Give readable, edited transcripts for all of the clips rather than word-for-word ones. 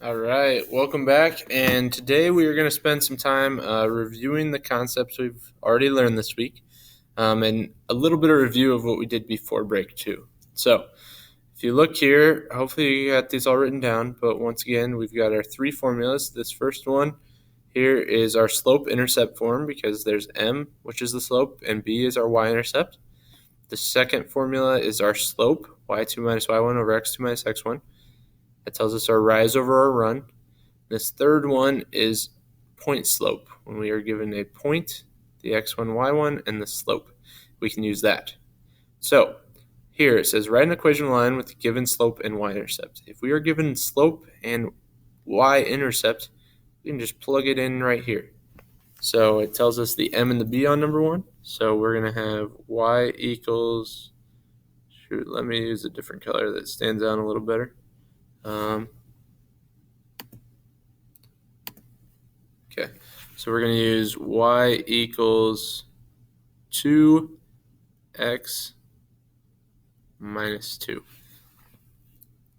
All right, welcome back. And today we are going to spend some time reviewing the concepts we've already learned this week and a little bit of review of what we did before break, too. So, if you look here, hopefully you got these all written down. But once again, we've got our three formulas. This first one here is our slope-intercept form because there's m, which is the slope, and b is our y-intercept. The second formula is our slope, y2 minus y1 over x2 minus x1. That tells us our rise over our run. This third one is point slope. When we are given a point, the x1, y1, and the slope, we can use that. So here it says write an equation line with the given slope and y-intercept. If we are given slope and y-intercept, we can just plug it in right here. So it tells us the m and the b on number one. So we're going to have y equals, let me use a different color that stands out a little better. Okay, so we're going to use y equals 2x minus 2.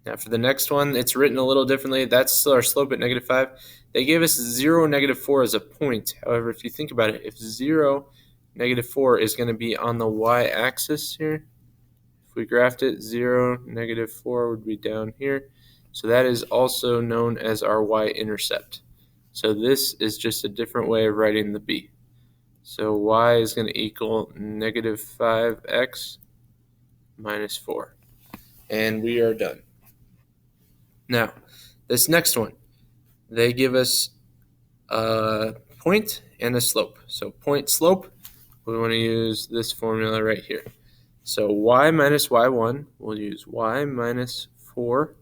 Now for the next one, it's written a little differently. That's still our slope at -5. They gave us 0, -4 as a point. However, if you think about it, if 0, -4 is going to be on the y-axis here, if we graphed it, 0, -4 would be down here. So that is also known as our y-intercept. So this is just a different way of writing the b. So y is going to equal -5x minus 4. And we are done. Now, this next one, they give us a point and a slope. So point slope, we want to use this formula right here. So y minus y1, we'll use y minus 4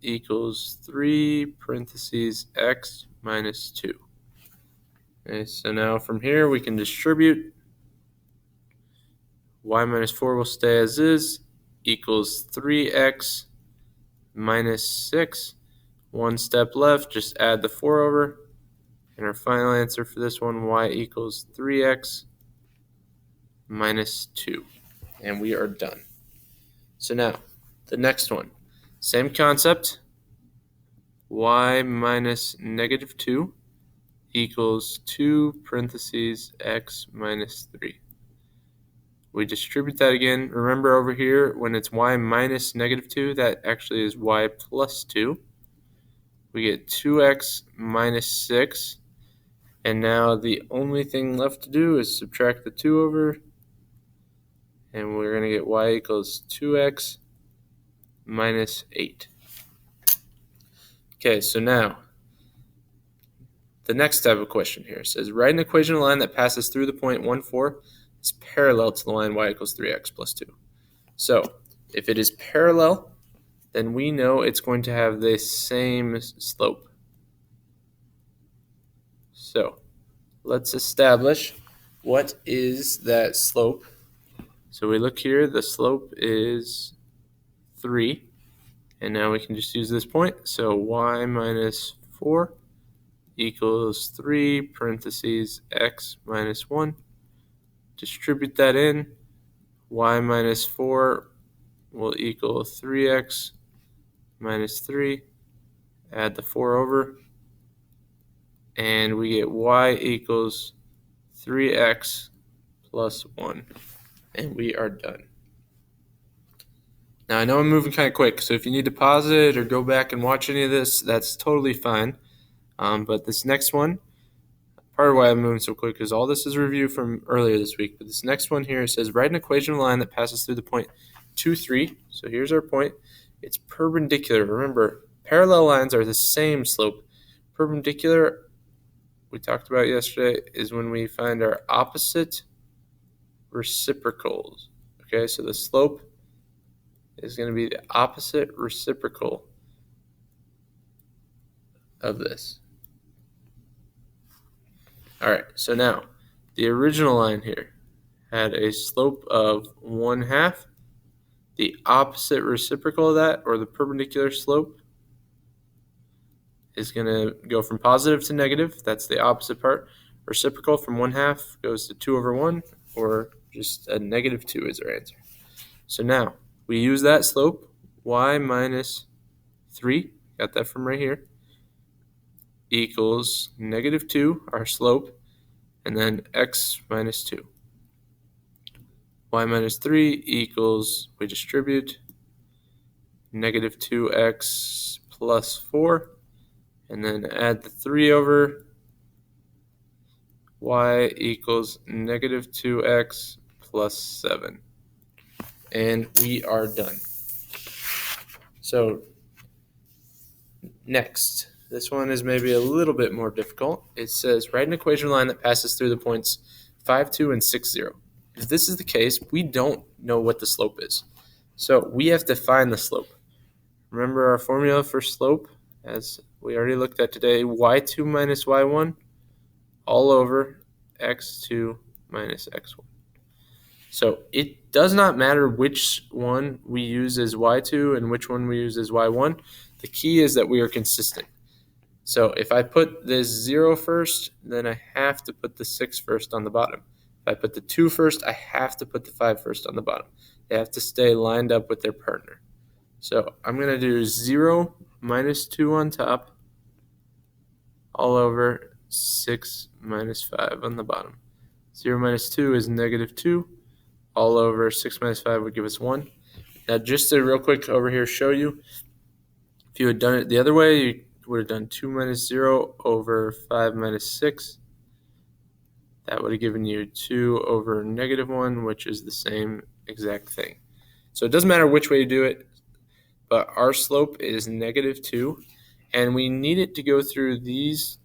equals 3 parentheses x minus 2. Okay, so now from here we can distribute. Y minus 4 will stay as is, equals 3x minus 6. One step left, just add the 4 over. And our final answer for this one, y equals 3x minus 2. And we are done. So now, the next one. Same concept. Y minus -2 equals 2 parentheses x minus 3. We distribute that again. Remember over here, when it's y minus -2, that actually is y plus 2. We get 2x minus 6. And now the only thing left to do is subtract the 2 over. And we're going to get y equals 2x minus 8. Okay, so now the next type of question here says write an equation line that passes through the point 1, 4 is parallel to the line y equals 3x plus 2. So if it is parallel, then we know it's going to have the same slope. So let's establish what is that slope. So we look here, the slope is 3. And now we can just use this point. So y minus 4 equals 3 parentheses x minus 1. Distribute that in. Y minus 4 will equal 3x minus 3. Add the 4 over. And we get y equals 3x plus 1. And we are done. Now, I know I'm moving kind of quick, so if you need to pause it or go back and watch any of this, that's totally fine. But this next one, part of why I'm moving so quick is all this is a review from earlier this week. But this next one here says write an equation line that passes through the point 2, 3. So here's our point. It's perpendicular. Remember, parallel lines are the same slope. Perpendicular, we talked about yesterday, is when we find our opposite reciprocals. Okay, so the slope is going to be the opposite reciprocal of this. All right, so now the original line here had a slope of 1/2. The opposite reciprocal of that, or the perpendicular slope, is going to go from positive to negative. That's the opposite part. Reciprocal from 1/2 goes to 2 over 1, or just a -2 is our answer. So now we use that slope, y minus 3, got that from right here, equals -2, our slope, and then x minus 2. Y minus 3 equals, we distribute, -2x plus 4, and then add the 3 over. Y equals -2x plus 7. And we are done. So next, this one is maybe a little bit more difficult. It says, write an equation line that passes through the points 5, 2, and 6, 0. If this is the case, we don't know what the slope is. So we have to find the slope. Remember our formula for slope, as we already looked at today, y2 minus y1 all over x2 minus x1. So it does not matter which one we use as y2 and which one we use as y1. The key is that we are consistent. So if I put this 0 first, then I have to put the 6 first on the bottom. If I put the 2 first, I have to put the 5 first on the bottom. They have to stay lined up with their partner. So I'm going to do 0 minus 2 on top all over 6 minus 5 on the bottom. 0 minus 2 is -2. All over 6 minus 5 would give us 1. Now just to real quick over here show you, if you had done it the other way, you would have done 2 minus 0 over 5 minus 6. That would have given you 2 over -1, which is the same exact thing. So it doesn't matter which way you do it, but our slope is -2, and we need it to go through these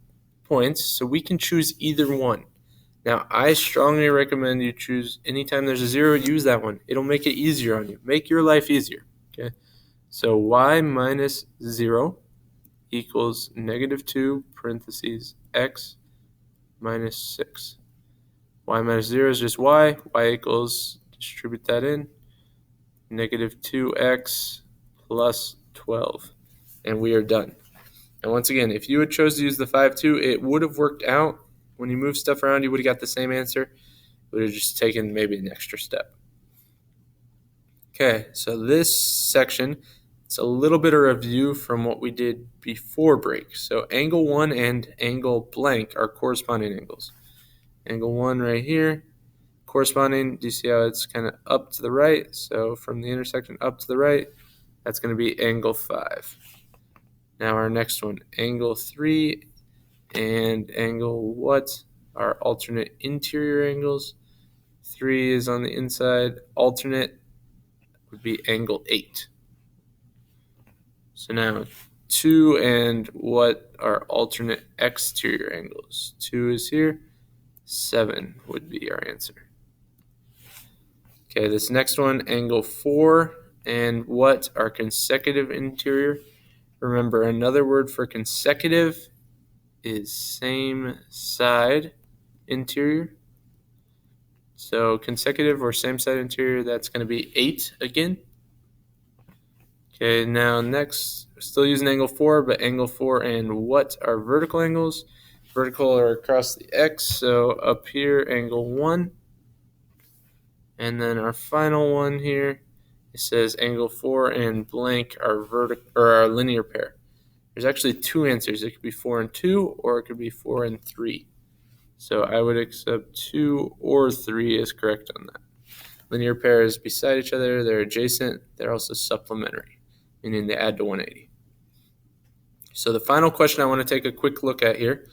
points, so we can choose either one. Now, I strongly recommend you choose, anytime there's a 0, use that one. It'll make it easier on you. Make your life easier, okay? So y minus 0 equals -2 parentheses x minus 6. Y minus 0 is just y. Y equals, distribute that in, -2x plus 12. And we are done. And once again, if you had chose to use the 5, 2, it would have worked out. When you move stuff around, you would have got the same answer. It would have just taken maybe an extra step. Okay, so this section, it's a little bit of review from what we did before break. So angle 1 and angle blank are corresponding angles. Angle 1 right here, corresponding, do you see how it's kind of up to the right? So from the intersection up to the right, that's going to be angle 5. Now our next one, angle 3 and angle what are alternate interior angles. 3 is on the inside. Alternate would be angle 8. So now 2 and what are alternate exterior angles. 2 is here. 7 would be our answer. Okay, this next one, angle 4 and what are consecutive interior. Remember, another word for consecutive is same side interior. So consecutive or same side interior, that's going to be 8 again. Okay, now next, still using angle 4, but angle 4 and what are vertical angles? Vertical are across the x, so up here, angle 1. And then our final one here, it says angle 4 and blank are our linear pair. There's actually 2 answers. It could be 4 and 2, or it could be 4 and 3. So I would accept 2 or 3 is correct on that. Linear pairs beside each other, they're adjacent, they're also supplementary, meaning they add to 180. So the final question I want to take a quick look at here,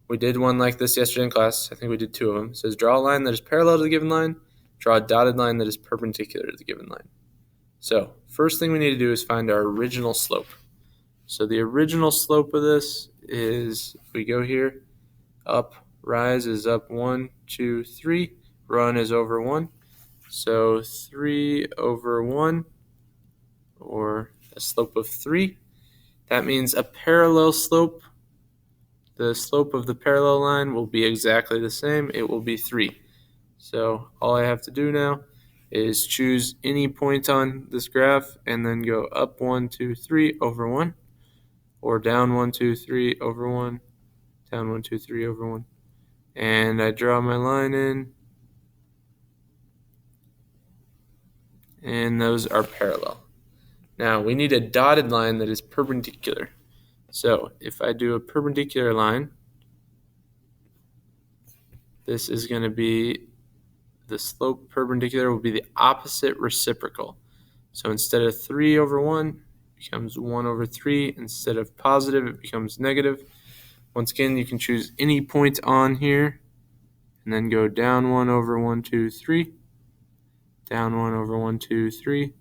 we did one like this yesterday in class. I think we did 2 of them. It says draw a line that is parallel to the given line, draw a dotted line that is perpendicular to the given line. So first thing we need to do is find our original slope. So the original slope of this is, if we go here, up, rise is up 1, 2, 3, run is over 1. So 3 over 1, or a slope of 3. That means a parallel slope. The slope of the parallel line will be exactly the same. It will be 3. So all I have to do now is choose any point on this graph and then go up 1, 2, 3 over 1, or down 1, 2, 3 over 1, down 1, 2, 3 over 1. And I draw my line in, and those are parallel. Now we need a dotted line that is perpendicular. So if I do a perpendicular line, this is going to be the slope perpendicular will be the opposite reciprocal. So instead of 3 over 1, it becomes 1 over 3. Instead of positive, it becomes negative. Once again, you can choose any point on here and then go down 1 over 1, 2, 3, down 1 over 1, 2, 3,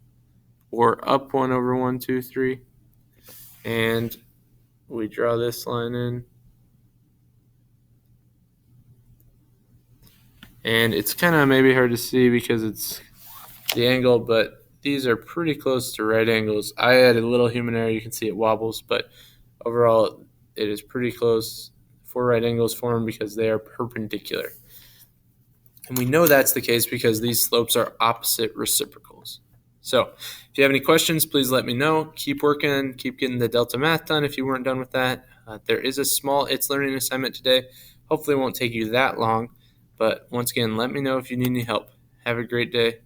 or up 1 over 1, 2, 3. And we draw this line in. And it's kind of maybe hard to see because it's the angle, but these are pretty close to right angles. I added a little human error. You can see it wobbles, but overall it is pretty close. 4 right angles form because they are perpendicular. And we know that's the case because these slopes are opposite reciprocals. So if you have any questions, please let me know. Keep working, keep getting the Delta Math done if you weren't done with that. There is a small It's Learning assignment today. Hopefully it won't take you that long. But once again, let me know if you need any help. Have a great day.